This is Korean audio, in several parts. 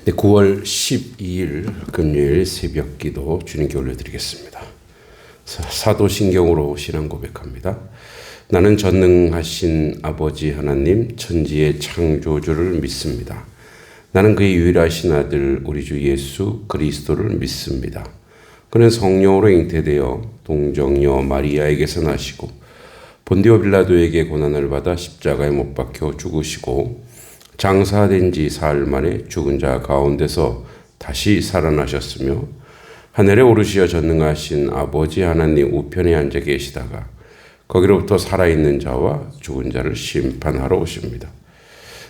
네, 9월 12일 금요일 새벽 기도 주님께 올려드리겠습니다. 사도신경으로 신앙 고백합니다. 나는 전능하신 아버지 하나님 천지의 창조주를 믿습니다. 나는 그의 유일하신 아들 우리 주 예수 그리스도를 믿습니다. 그는 성령으로 잉태되어 동정녀 마리아에게서 나시고 본디오 빌라도에게 고난을 받아 십자가에 못 박혀 죽으시고 장사된 지 사흘 만에 죽은 자 가운데서 다시 살아나셨으며 하늘에 오르시어 전능하신 아버지 하나님 우편에 앉아 계시다가 거기로부터 살아있는 자와 죽은 자를 심판하러 오십니다.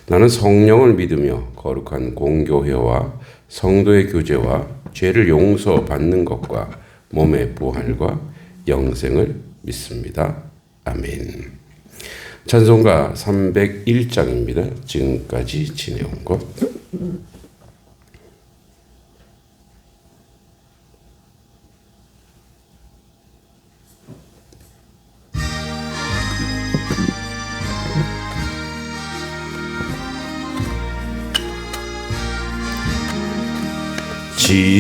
나는 성령을 믿으며 거룩한 공교회와 성도의 교제와 죄를 용서받는 것과 몸의 부활과 영생을 믿습니다. 아멘. 찬송가 301장입니다. 지금까지 지내온 것.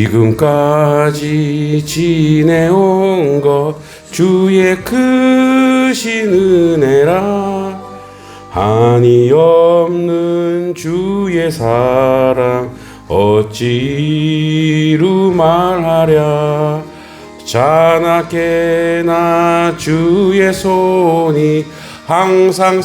지금까지 지내온 것 주의 크신 은혜라. 한이 없는 주의 사랑 어찌 이루 말하랴. 자나깨나 주의 손이 항상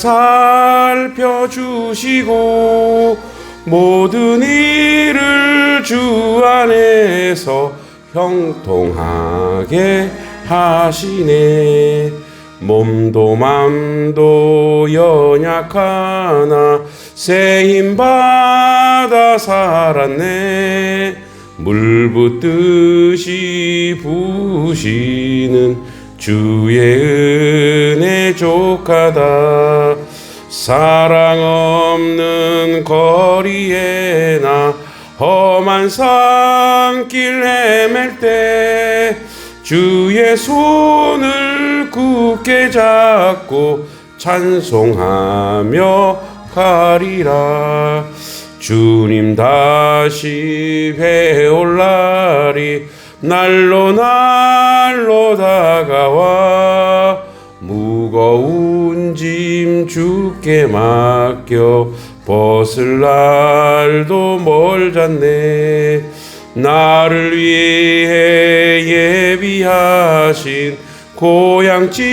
살펴주시고 모든 일을 주 안에서 형통하게 하시네. 몸도 맘도 연약하나 세임 받아 살았네. 물 붓듯이 부으시는 주의 은혜 족하다. 사랑 없는 거리에 나 험한 산길 헤맬 때 주의 손을 굳게 잡고 찬송하며 가리라. 주님 다시 회올 날이 날로 날로 다가와 무거운 짐 주께 맡겨 벗을 날도 멀잖네. 나를 위해 예비하신 고향집에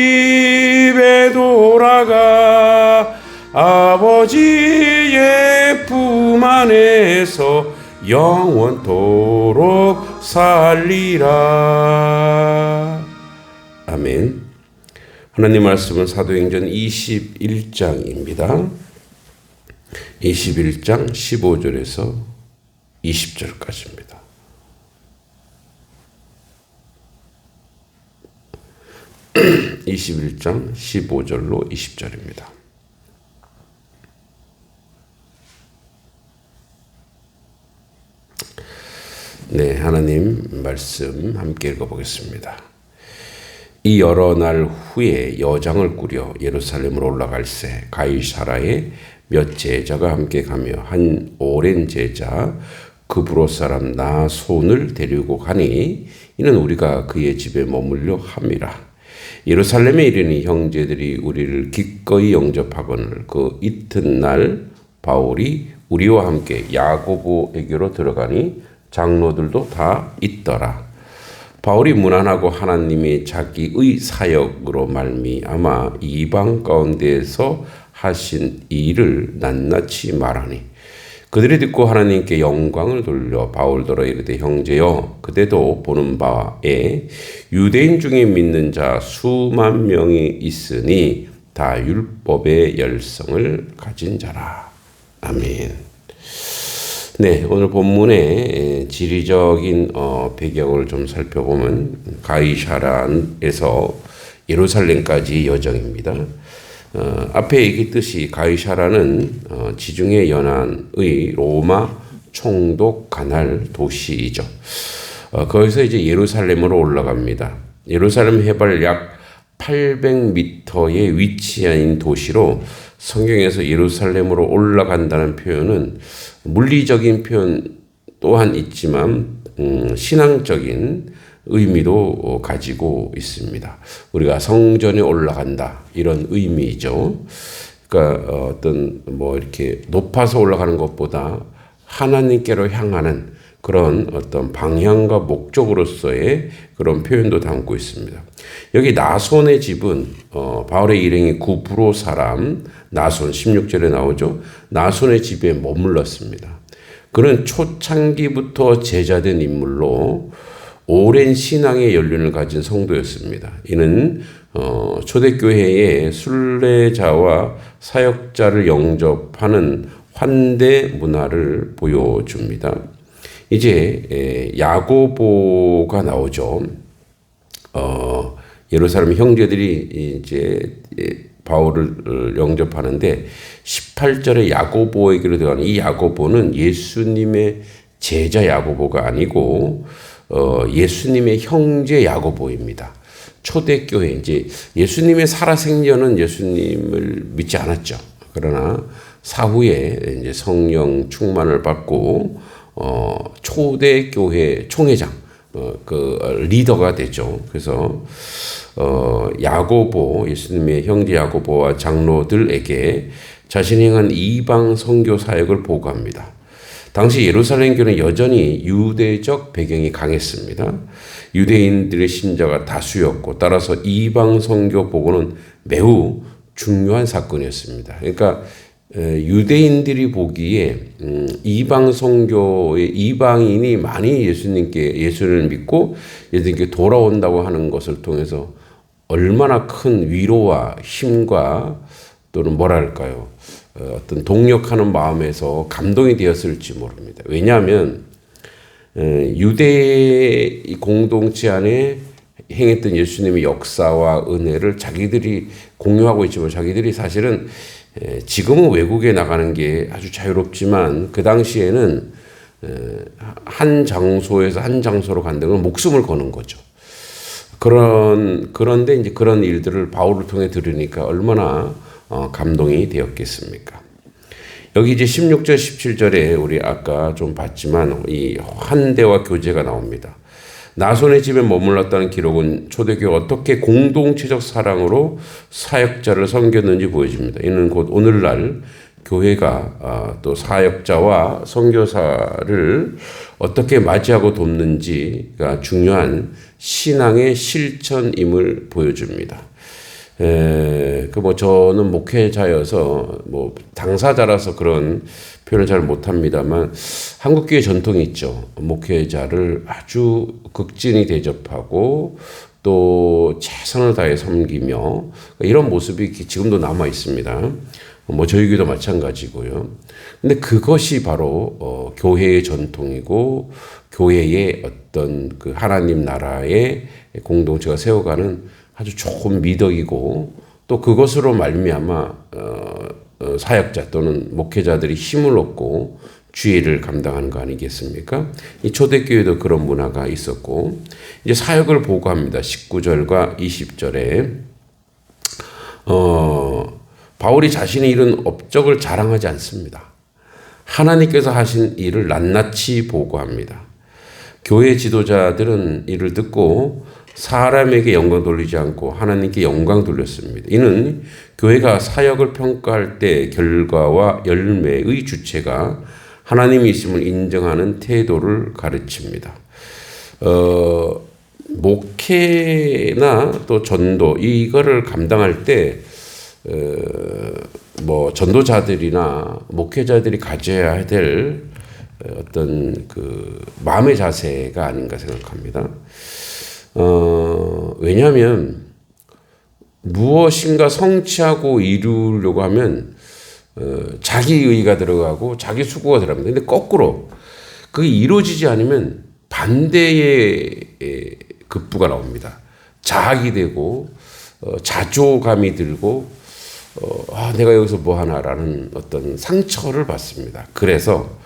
돌아가 아버지의 품 안에서 영원토록 살리라. 아멘. 하나님 말씀은 사도행전 21장입니다. 21장 15절에서 20절까지입니다. (21장) 15절로 20절입니다. 네, 하나님 말씀 함께 읽어보겠습니다. 이 여러 날 후에 여장을 꾸려 예루살렘으로 올라갈새 가이사라에 몇 제자가 함께 가며 한 오랜 제자 그브로 사람 나손을 데리고 가니 이는 우리가 그의 집에 머물려 함이라. 예루살렘에 이르니 형제들이 우리를 기꺼이 영접하거늘 그 이튿날 바울이 우리와 함께 야고보에게로 들어가니 장로들도 다 있더라. 바울이 무난하고 하나님이 자기의 사역으로 말미암아 이방 가운데에서 하신 일을 낱낱이 말하니 그들이 듣고 하나님께 영광을 돌려 바울더러 이르되 형제여 그대도 보는 바에 유대인 중에 믿는 자 수만 명이 있으니 다 율법의 열성을 가진 자라. 아멘. 네, 오늘 본문의 지리적인 배경을 좀 살펴보면 가이사라에서 예루살렘까지 여정입니다. 앞에 얘기했듯이 가이사라는 지중해 연안의 로마 총독 관할 도시이죠. 거기서 이제 예루살렘으로 올라갑니다. 예루살렘 해발 약 800m에 위치한 도시로 성경에서 예루살렘으로 올라간다는 표현은 물리적인 표현 또한 있지만 신앙적인 의미도 가지고 있습니다. 우리가 성전에 올라간다 이런 의미죠. 그러니까 어떤 뭐 이렇게 높아서 올라가는 것보다 하나님께로 향하는 그런 어떤 방향과 목적으로서의 그런 표현도 담고 있습니다. 여기 나손의 집은 바울의 일행이 구브로 사람 나손 16절에 나오죠. 나손의 집에 머물렀습니다. 그는 초창기부터 제자된 인물로 오랜 신앙의 연륜을 가진 성도였습니다. 이는 초대교회의 순례자와 사역자를 영접하는 환대 문화를 보여줍니다. 이제 야고보가 나오죠. 예루살렘 형제들이 이제 바울을 영접하는데 18절에 야고보에게로 들어가는 이 야고보는 예수님의 제자 야고보가 아니고 예수님의 형제 야고보입니다. 초대교회 이제 예수님의 살아생전은 예수님을 믿지 않았죠. 그러나 사후에 이제 성령 충만을 받고 초대교회 총회장 그 리더가 되죠. 그래서 야고보 예수님의 형제 야고보와 장로들에게 자신이 행한 이방 선교 사역을 보고합니다. 당시 예루살렘 교회는 여전히 유대적 배경이 강했습니다. 유대인들의 신자가 다수였고 따라서 이방 선교 보고는 매우 중요한 사건이었습니다. 그러니까 유대인들이 보기에 이방 선교의 이방인이 많이 예수를 믿고 예수님께 돌아온다고 하는 것을 통해서 얼마나 큰 위로와 힘과 또는 뭐랄까요? 어떤 동력하는 마음에서 감동이 되었을지 모릅니다. 왜냐하면 유대 공동체 안에 행했던 예수님의 역사와 은혜를 자기들이 공유하고 있지만 자기들이 사실은 지금은 외국에 나가는 게 아주 자유롭지만 그 당시에는 한 장소에서 한 장소로 간다는 건 목숨을 거는 거죠. 그런데 이제 그런 일들을 바울을 통해 들으니까 얼마나 감동이 되었겠습니까? 여기 이제 16절, 17절에 우리 아까 좀 봤지만 이 환대와 교제가 나옵니다. 나손의 집에 머물렀다는 기록은 초대교회가 어떻게 공동체적 사랑으로 사역자를 섬겼는지 보여줍니다. 이는 곧 오늘날 교회가 또 사역자와 선교사를 어떻게 맞이하고 돕는지가 중요한 신앙의 실천임을 보여줍니다. 저는 목회자여서 당사자라서 그런 표현을 잘 못합니다만 한국교회 전통이 있죠. 목회자를 아주 극진히 대접하고 또 최선을 다해 섬기며 이런 모습이 지금도 남아 있습니다. 저희 교회도 마찬가지고요. 근데 그것이 바로 교회의 전통이고 교회의 어떤 그 하나님 나라의 공동체가 세워가는 아주 좋은 미덕이고 또 그것으로 말미암아 사역자 또는 목회자들이 힘을 얻고 주의를 감당하는 거 아니겠습니까? 이 초대교회도 그런 문화가 있었고 이제 사역을 보고합니다. 19절과 20절에 바울이 자신이 이룬 업적을 자랑하지 않습니다. 하나님께서 하신 일을 낱낱이 보고합니다. 교회 지도자들은 이를 듣고 사람에게 영광 돌리지 않고 하나님께 영광 돌렸습니다. 이는 교회가 사역을 평가할 때 결과와 열매의 주체가 하나님이 있음을 인정하는 태도를 가르칩니다. 목회나 또 전도 이거를 감당할 때 전도자들이나 목회자들이 가져야 될 어떤 그 마음의 자세가 아닌가 생각합니다. 왜냐하면 무엇인가 성취하고 이루려고 하면 자기의가 들어가고 자기 수고가 들어갑니다. 근데 거꾸로 그게 이루어지지 않으면 반대의 급부가 나옵니다. 자학이 되고 자조감이 들고 내가 여기서 뭐 하나라는 어떤 상처를 받습니다. 그래서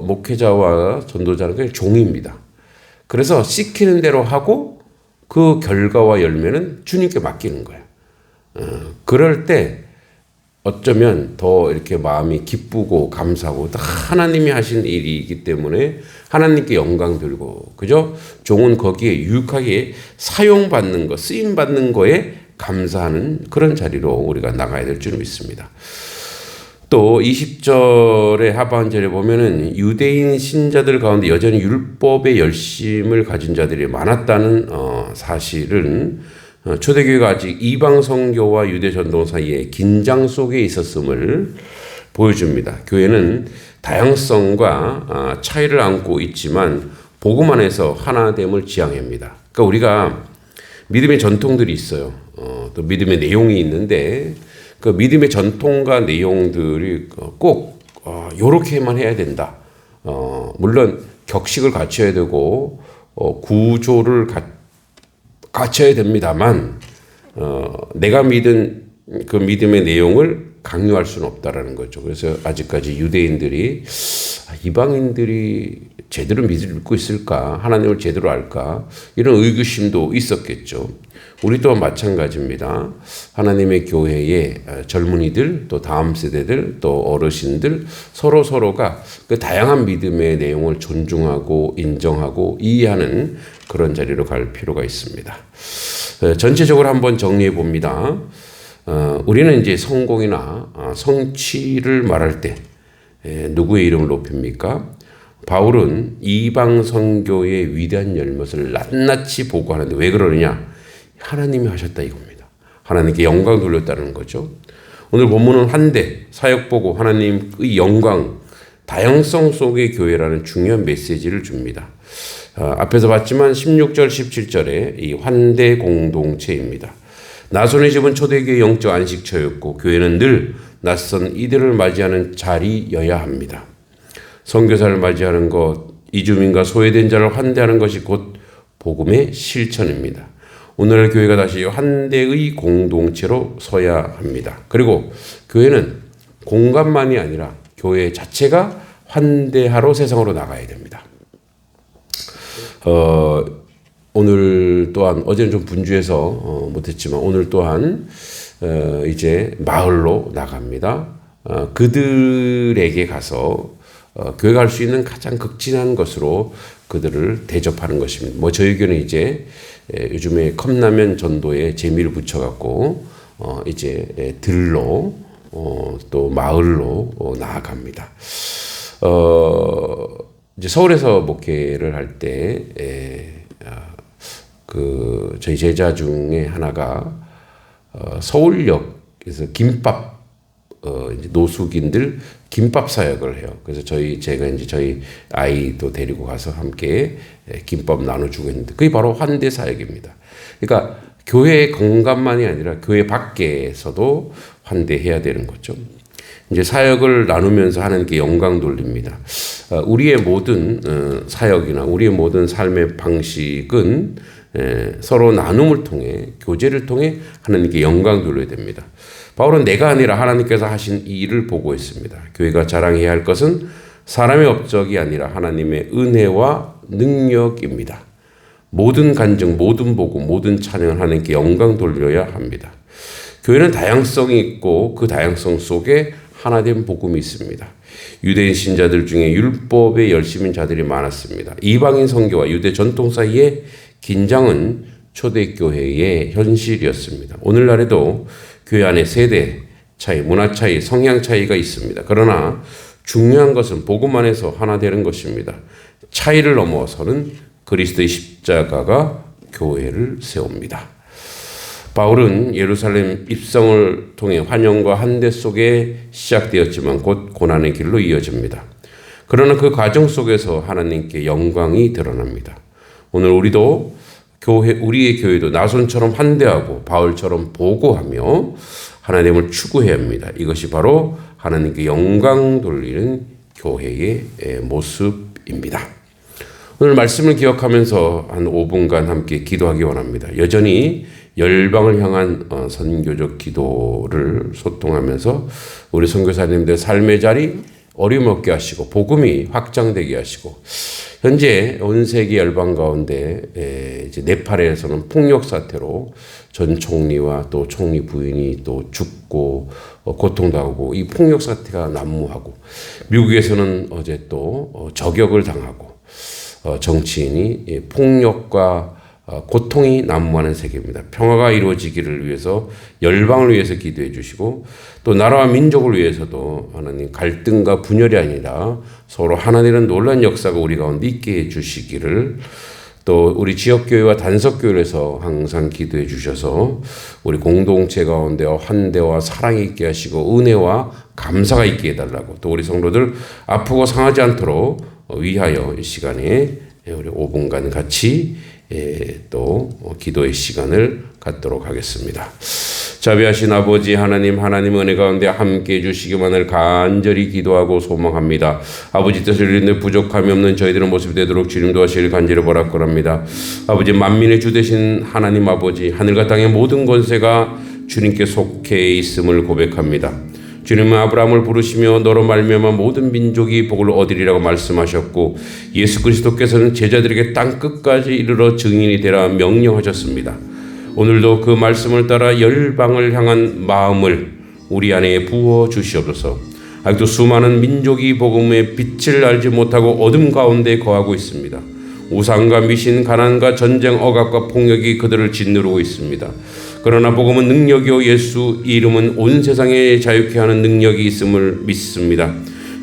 목회자와 전도자는 그냥 종입니다. 그래서 시키는 대로 하고 그 결과와 열매는 주님께 맡기는 거예요. 그럴 때 어쩌면 더 이렇게 마음이 기쁘고 감사하고 다 하나님이 하신 일이기 때문에 하나님께 영광 돌리고, 그죠? 종은 거기에 유익하게 사용받는 거, 쓰임 받는 거에 감사하는 그런 자리로 우리가 나가야 될 줄 믿습니다. 또 20절의 하반절에 보면은 유대인 신자들 가운데 여전히 율법의 열심을 가진 자들이 많았다는 사실은 초대교회가 아직 이방 선교와 유대 전통 사이에 긴장 속에 있었음을 보여줍니다. 교회는 다양성과 차이를 안고 있지만 복음 안에서 하나됨을 지향합니다. 그러니까 우리가 믿음의 전통들이 있어요. 또 믿음의 내용이 있는데 그 믿음의 전통과 내용들이 꼭 요렇게만 해야 된다. 물론 격식을 갖춰야 되고 구조를 갖춰야 됩니다만 내가 믿은 그 믿음의 내용을 강요할 수는 없다라는 거죠. 그래서 아직까지 유대인들이 이방인들이 제대로 믿고 있을까? 하나님을 제대로 알까? 이런 의구심도 있었겠죠. 우리 또한 마찬가지입니다. 하나님의 교회의 젊은이들, 또 다음 세대들, 또 어르신들 서로가 그 다양한 믿음의 내용을 존중하고 인정하고 이해하는 그런 자리로 갈 필요가 있습니다. 전체적으로 한번 정리해 봅니다. 우리는 이제 성공이나 성취를 말할 때 누구의 이름을 높입니까? 바울은 이방 선교의 위대한 열매를 낱낱이 보고하는데 왜 그러느냐? 하나님이 하셨다 이겁니다. 하나님께 영광 돌렸다는 거죠. 오늘 본문은 한대 사역 보고 하나님의 영광 다양성 속의 교회라는 중요한 메시지를 줍니다. 앞에서 봤지만 16절 17절에 이 환대 공동체입니다. 나손의 집은 초대교회 영적 안식처였고 교회는 늘 낯선 이들을 맞이하는 자리여야 합니다. 선교사를 맞이하는 것, 이주민과 소외된 자를 환대하는 것이 곧 복음의 실천입니다. 오늘날 교회가 다시 환대의 공동체로 서야 합니다. 그리고 교회는 공간만이 아니라 교회 자체가 환대하러 세상으로 나가야 됩니다. 오늘 또한 어제는 좀 분주해서 못했지만 오늘 또한 이제 마을로 나갑니다. 그들에게 가서 교회가 할 수 있는 가장 극진한 것으로 그들을 대접하는 것입니다. 저희 교회는 이제 요즘에 컵라면 전도에 재미를 붙여갖고 이제 들로 또 마을로 나아갑니다. 이제 서울에서 목회를 할 때 저희 제자 중에 하나가 서울역에서 김밥 이제 노숙인들 김밥 사역을 해요. 그래서 제가 이제 저희 아이도 데리고 가서 함께 김밥 나눠주고 있는데 그게 바로 환대 사역입니다. 그러니까 교회 공간만이 아니라 교회 밖에서도 환대해야 되는 거죠. 이제 사역을 나누면서 하나님께 영광 돌립니다. 우리의 모든 사역이나 우리의 모든 삶의 방식은 서로 나눔을 통해 교제를 통해 하나님께 영광 돌려야 됩니다. 바울은 내가 아니라 하나님께서 하신 이 일을 보고 있습니다. 교회가 자랑해야 할 것은 사람의 업적이 아니라 하나님의 은혜와 능력입니다. 모든 간증, 모든 복음, 모든 찬양을 하나님께 영광 돌려야 합니다. 교회는 다양성이 있고 그 다양성 속에 하나된 복음이 있습니다. 유대인 신자들 중에 율법에 열심인 자들이 많았습니다. 이방인 선교와 유대 전통 사이의 긴장은 초대교회의 현실이었습니다. 오늘날에도 교회 안에 세대 차이, 문화 차이, 성향 차이가 있습니다. 그러나 중요한 것은 복음 안에서 하나 되는 것입니다. 차이를 넘어서는 그리스도의 십자가가 교회를 세웁니다. 바울은 예루살렘 입성을 통해 환영과 환대 속에 시작되었지만 곧 고난의 길로 이어집니다. 그러나 그 과정 속에서 하나님께 영광이 드러납니다. 오늘 우리의 교회도 나손처럼 환대하고 바울처럼 보고하며 하나님을 추구해야 합니다. 이것이 바로 하나님께 영광 돌리는 교회의 모습입니다. 오늘 말씀을 기억하면서 한 5분간 함께 기도하기 원합니다. 여전히 열방을 향한 선교적 기도를 소통하면서 우리 선교사님들 삶의 자리 어려움 없게 하시고 복음이 확장되게 하시고 현재 온 세계 열방 가운데 이제 네팔에서는 폭력 사태로 전 총리와 또 총리 부인이 또 죽고 고통당하고 이 폭력 사태가 난무하고 미국에서는 어제 또 저격을 당하고 정치인이 폭력과 고통이 난무하는 세계입니다. 평화가 이루어지기를 위해서 열방을 위해서 기도해 주시고 또 나라와 민족을 위해서도 하나님 갈등과 분열이 아니라 서로 하나 되는 놀라운 역사가 우리 가운데 있게 해 주시기를 또 우리 지역교회와 단석교회에서 항상 기도해 주셔서 우리 공동체 가운데 환대와 사랑이 있게 하시고 은혜와 감사가 있게 해달라고 또 우리 성도들 아프고 상하지 않도록 위하여 이 시간에 우리 5분간 같이 또 기도의 시간을 갖도록 하겠습니다. 자비하신 아버지 하나님 은혜 가운데 함께 해주시기만을 간절히 기도하고 소망합니다. 아버지 뜻을 이루는데 부족함이 없는 저희들의 모습이 되도록 주님 도와주시길 간절히 바라옵니다. 아버지 만민의 주 되신 하나님 아버지 하늘과 땅의 모든 권세가 주님께 속해 있음을 고백합니다. 주님은 아브라함을 부르시며 너로 말미암아 모든 민족이 복을 얻으리라고 말씀하셨고 예수 그리스도께서는 제자들에게 땅 끝까지 이르러 증인이 되라 명령하셨습니다. 오늘도 그 말씀을 따라 열방을 향한 마음을 우리 안에 부어 주시옵소서. 아직도 수많은 민족이 복음의 빛을 알지 못하고 어둠 가운데 거하고 있습니다. 우상과 미신, 가난과 전쟁, 억압과 폭력이 그들을 짓누르고 있습니다. 그러나 복음은 능력이요 예수 이름은 온 세상에 자유케 하는 능력이 있음을 믿습니다.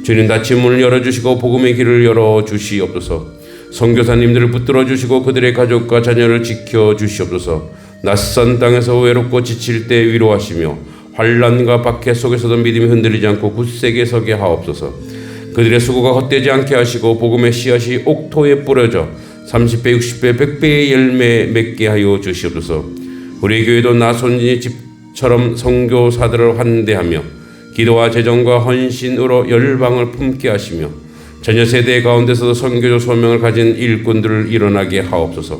주님 닫힌 문을 열어주시고 복음의 길을 열어주시옵소서. 선교사님들을 붙들어 주시고 그들의 가족과 자녀를 지켜주시옵소서. 낯선 땅에서 외롭고 지칠 때 위로하시며 환난과 박해 속에서도 믿음이 흔들리지 않고 굳세게 서게 하옵소서. 그들의 수고가 헛되지 않게 하시고 복음의 씨앗이 옥토에 뿌려져 30배, 60배, 100배의 열매 맺게 하여 주시옵소서. 우리 교회도 나손진의 집처럼 선교사들을 환대하며 기도와 재정과 헌신으로 열방을 품게 하시며 자녀 세대 가운데서도 선교적 소명을 가진 일꾼들을 일어나게 하옵소서.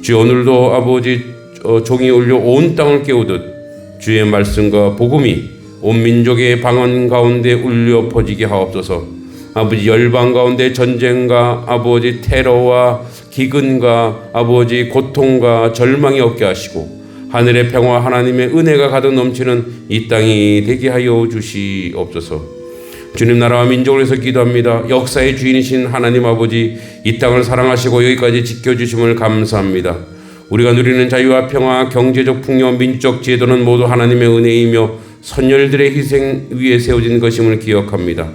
주 오늘도 아버지 종이 울려 온 땅을 깨우듯 주의 말씀과 복음이 온 민족의 방언 가운데 울려 퍼지게 하옵소서. 아버지 열방 가운데 전쟁과 아버지 테러와 기근과 아버지 고통과 절망이 없게 하시고 하늘의 평화 하나님의 은혜가 가득 넘치는 이 땅이 되게 하여 주시옵소서. 주님 나라와 민족을 위해서 기도합니다. 역사의 주인이신 하나님 아버지 이 땅을 사랑하시고 여기까지 지켜주심을 감사합니다. 우리가 누리는 자유와 평화, 경제적 풍요, 민족 제도는 모두 하나님의 은혜이며 선열들의 희생 위에 세워진 것임을 기억합니다.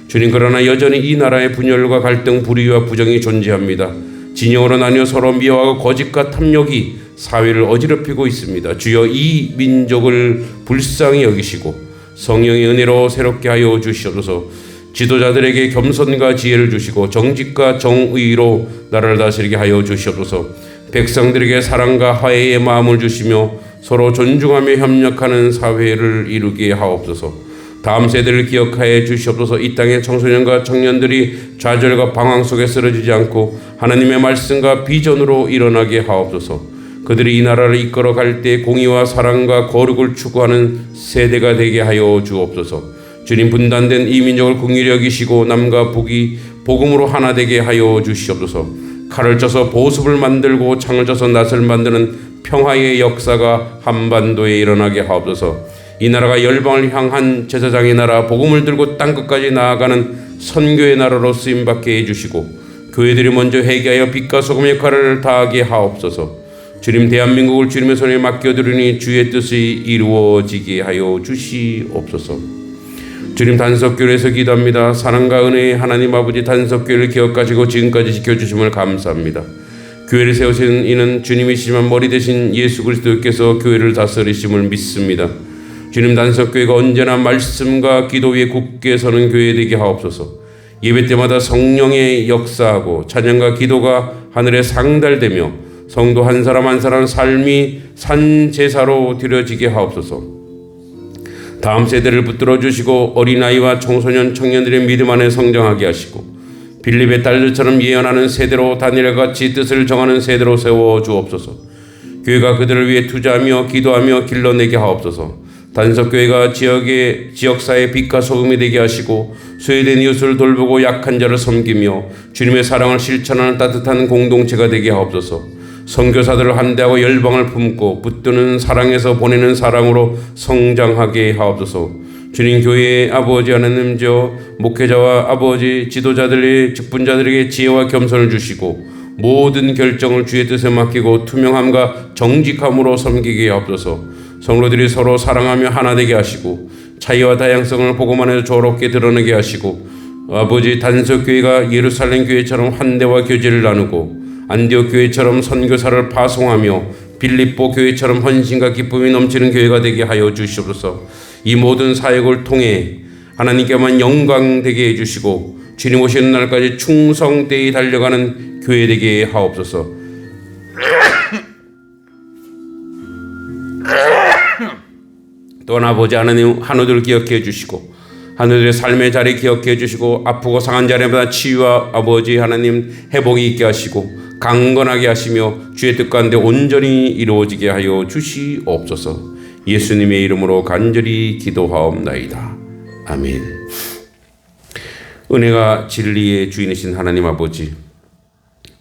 주님 그러나 여전히 이 나라의 분열과 갈등, 불의와 부정이 존재합니다. 진영으로 나뉘어 서로 미워하고 거짓과 탐욕이 사회를 어지럽히고 있습니다. 주여 이 민족을 불쌍히 여기시고 성령의 은혜로 새롭게 하여 주시옵소서. 지도자들에게 겸손과 지혜를 주시고 정직과 정의로 나라를 다스리게 하여 주시옵소서. 백성들에게 사랑과 화해의 마음을 주시며 서로 존중하며 협력하는 사회를 이루게 하옵소서. 다음 세대를 기억하여 주시옵소서. 이 땅의 청소년과 청년들이 좌절과 방황 속에 쓰러지지 않고 하나님의 말씀과 비전으로 일어나게 하옵소서. 그들이 이 나라를 이끌어 갈 때 공의와 사랑과 거룩을 추구하는 세대가 되게 하여 주옵소서. 주님 분단된 이 민족을 긍휼히 여기시고 남과 북이 복음으로 하나 되게 하여 주시옵소서. 칼을 쪄서 보습을 만들고 창을 쪄서 낫을 만드는 평화의 역사가 한반도에 일어나게 하옵소서. 이 나라가 열방을 향한 제사장의 나라, 복음을 들고 땅끝까지 나아가는 선교의 나라로 쓰임받게 해주시고 교회들이 먼저 회개하여 빛과 소금의 역할을 다하게 하옵소서. 주님 대한민국을 주님의 손에 맡겨드리니 주의 뜻이 이루어지게 하여 주시옵소서. 주님 단석교회에서 기도합니다. 사랑과 은혜의 하나님 아버지 단석교회를 기억하시고 지금까지 지켜주심을 감사합니다. 교회를 세우신 이는 주님이시지만 머리 대신 예수 그리스도께서 교회를 다스리심을 믿습니다. 주님 단석교회가 언제나 말씀과 기도 위에 굳게 서는 교회 되게 하옵소서. 예배 때마다 성령의 역사하고 찬양과 기도가 하늘에 상달되며 성도 한 사람 한 사람 삶이 산제사로 드려지게 하옵소서. 다음 세대를 붙들어 주시고 어린아이와 청소년 청년들의 믿음 안에 성장하게 하시고 빌립의 딸들처럼 예언하는 세대로 다니엘과 같이 뜻을 정하는 세대로 세워 주옵소서. 교회가 그들을 위해 투자하며 기도하며 길러내게 하옵소서. 단석교회가 지역사회의 빛과 소금이 되게 하시고 소외된 이웃을 돌보고 약한 자를 섬기며 주님의 사랑을 실천하는 따뜻한 공동체가 되게 하옵소서. 선교사들을 환대하고 열방을 품고 붙드는 사랑에서 보내는 사랑으로 성장하게 하옵소서. 주님, 교회의 아버지 하나님, 목회자와 아버지 지도자들의 직분자들에게 지혜와 겸손을 주시고 모든 결정을 주의 뜻에 맡기고 투명함과 정직함으로 섬기게 하옵소서. 성도들이 서로 사랑하며 하나 되게 하시고 차이와 다양성을 복음 안에서 조롭게 드러내게 하시고 아버지, 단석교회가 예루살렘 교회처럼 환대와 교제를 나누고 안디옥 교회처럼 선교사를 파송하며 빌립보 교회처럼 헌신과 기쁨이 넘치는 교회가 되게 하여 주시옵소서. 이 모든 사역을 통해 하나님께만 영광 되게 해주시고 주님 오시는 날까지 충성되이 달려가는 교회 되게 하옵소서. 또한 아버지 하나님, 한우들 기억해 주시고 하늘의 삶의 자리 기억해 주시고 아프고 상한 자리마다 치유와 아버지 하나님 회복이 있게 하시고 강건하게 하시며 주의 뜻 가운데 온전히 이루어지게 하여 주시옵소서. 예수님의 이름으로 간절히 기도하옵나이다. 아멘. 은혜가 진리의 주인이신 하나님 아버지,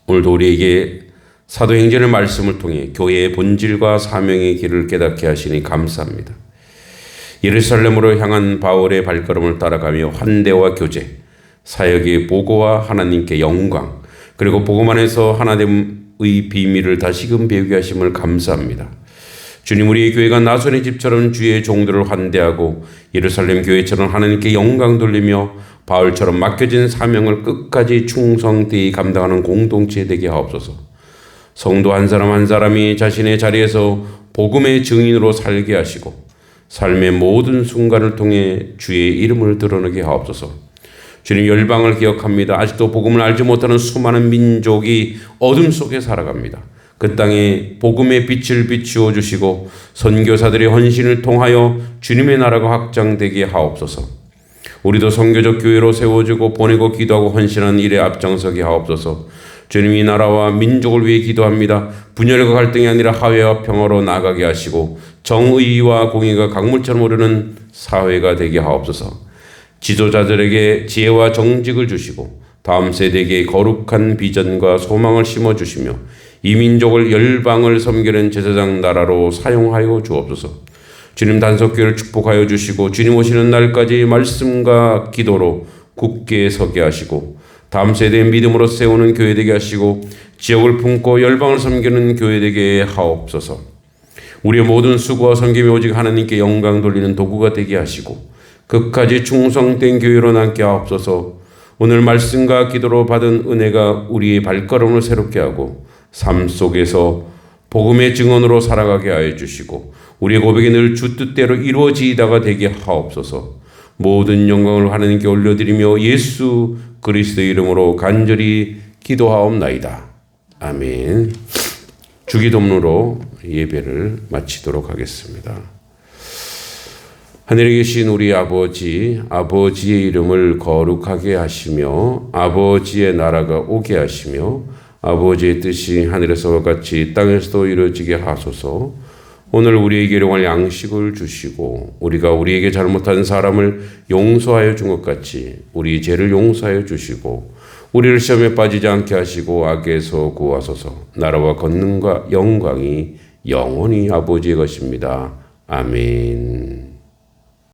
오늘도 우리에게 사도행전의 말씀을 통해 교회의 본질과 사명의 길을 깨닫게 하시니 감사합니다. 예루살렘으로 향한 바울의 발걸음을 따라가며 환대와 교제, 사역의 보고와 하나님께 영광, 그리고 복음 안에서 하나됨의 비밀을 다시금 배우게 하심을 감사합니다. 주님, 우리의 교회가 나손의 집처럼 주의 종들을 환대하고 예루살렘 교회처럼 하나님께 영광 돌리며 바울처럼 맡겨진 사명을 끝까지 충성되이 감당하는 공동체 되게 하옵소서. 성도 한 사람 한 사람이 자신의 자리에서 복음의 증인으로 살게 하시고 삶의 모든 순간을 통해 주의 이름을 드러내게 하옵소서. 주님, 열방을 기억합니다. 아직도 복음을 알지 못하는 수많은 민족이 어둠 속에 살아갑니다. 그 땅에 복음의 빛을 비추어 주시고 선교사들의 헌신을 통하여 주님의 나라가 확장되게 하옵소서. 우리도 선교적 교회로 세워지고 보내고 기도하고 헌신하는 일에 앞장서게 하옵소서. 주님, 이 나라와 민족을 위해 기도합니다. 분열과 갈등이 아니라 화해와 평화로 나아가게 하시고 정의와 공의가 강물처럼 오르는 사회가 되게 하옵소서. 지도자들에게 지혜와 정직을 주시고 다음 세대에게 거룩한 비전과 소망을 심어주시며 이 민족을 열방을 섬기는 제사장 나라로 사용하여 주옵소서. 주님, 단속교회를 축복하여 주시고 주님 오시는 날까지 말씀과 기도로 굳게 서게 하시고 다음 세대의 믿음으로 세우는 교회 되게 하시고 지역을 품고 열방을 섬기는 교회 되게 하옵소서. 우리의 모든 수고와 섬김이 오직 하나님께 영광 돌리는 도구가 되게 하시고 끝까지 충성된 교회로 남게 하옵소서. 오늘 말씀과 기도로 받은 은혜가 우리의 발걸음을 새롭게 하고 삶 속에서 복음의 증언으로 살아가게 하여 주시고 우리의 고백이 늘 주 뜻대로 이루어지다가 되게 하옵소서. 모든 영광을 하나님께 올려드리며 예수 그리스도의 이름으로 간절히 기도하옵나이다. 아멘. 주기도문으로 예배를 마치도록 하겠습니다. 하늘에 계신 우리 아버지, 아버지의 이름을 거룩하게 하시며 아버지의 나라가 오게 하시며 아버지의 뜻이 하늘에서와 같이 땅에서도 이루어지게 하소서. 오늘 우리에게 일용할 양식을 주시고 우리가 우리에게 잘못한 사람을 용서하여 준 것 같이 우리 죄를 용서하여 주시고 우리를 시험에 빠지지 않게 하시고 악에서 구하소서. 나라와 권능과 영광이 영원히 아버지의 것입니다. 아멘.